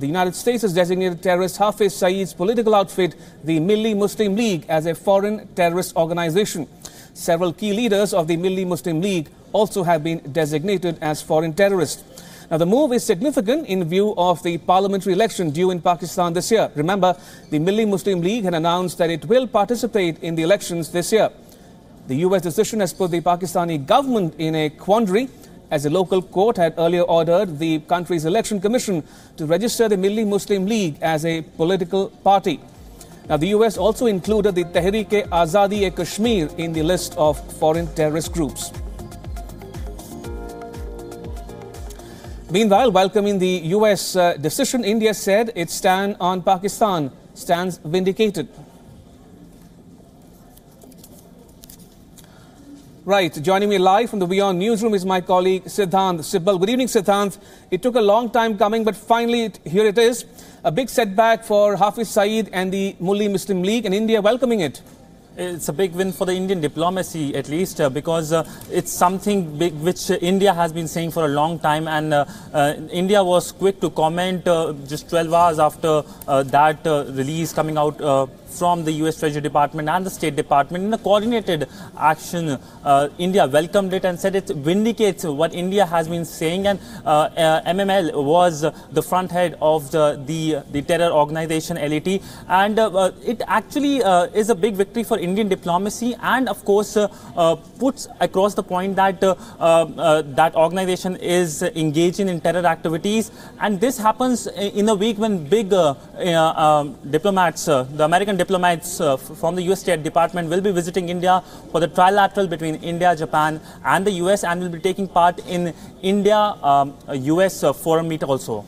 The United States has designated terrorist Hafiz Saeed's political outfit, the Milli Muslim League, as a foreign terrorist organization. Several key leaders of the Milli Muslim League also have been designated as foreign terrorists. Now, the move is significant in view of the parliamentary election due in Pakistan this year. Remember, the Milli Muslim League had announced that it will participate in the elections this year. The US decision has put the Pakistani government in a quandary, as a local court had earlier ordered the country's election commission to register the Milli Muslim League as a political party. Now, the US also included the Tehreek-e-Azadi-e-Kashmir in the list of foreign terrorist groups. Meanwhile, welcoming the US decision, India said its stand on Pakistan stands vindicated. Right, joining me live from the WION newsroom is my colleague Siddhant Sibbal. Good evening, Siddhant. It took a long time coming, but finally here it is. A big setback for Hafiz Saeed and the Milli Muslim League, and India welcoming it. It's a big win for the Indian diplomacy, at least, because it's something big which India has been saying for a long time, and India was quick to comment just 12 hours after that release coming out from the US Treasury Department and the State Department. In a coordinated action, India welcomed it and said it vindicates what India has been saying, and MML was the front head of the terror organization LET, and it actually is a big victory for Indian diplomacy, and of course puts across the point that that organization is engaging in terror activities. And this happens in a week when big diplomats, the American diplomats from the US State Department will be visiting India for the trilateral between India, Japan and the US, and will be taking part in India-US forum meet also.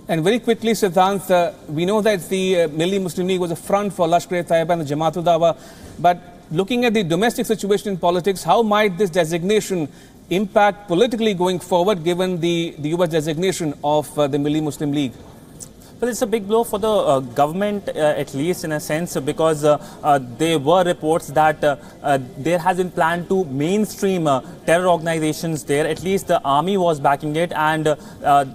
And very quickly, Siddhant, we know that the Milli Muslim League was a front for Lashkar-e-Taiba and the Jamaat-ud-Dawa, but looking at the domestic situation in politics, how might this designation impact politically going forward, given the US designation of the Milli Muslim League? Well, it's a big blow for the government, at least in a sense, because there were reports that there has been plan to mainstream terror organizations there. At least the army was backing it, and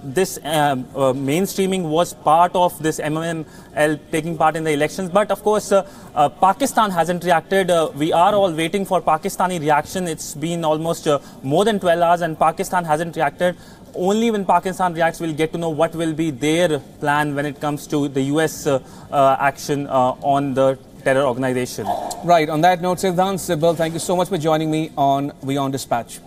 this mainstreaming was part of this MML taking part in the elections. But of course, Pakistan hasn't reacted. We are all waiting for Pakistani reaction. It's been almost more than 12 hours, and Pakistan hasn't reacted. Only when Pakistan reacts, we'll get to know what will be their plan when it comes to the US action on the terror organization. Right. On that note, Siddhant Sibbal, thank you so much for joining me on WION Dispatch.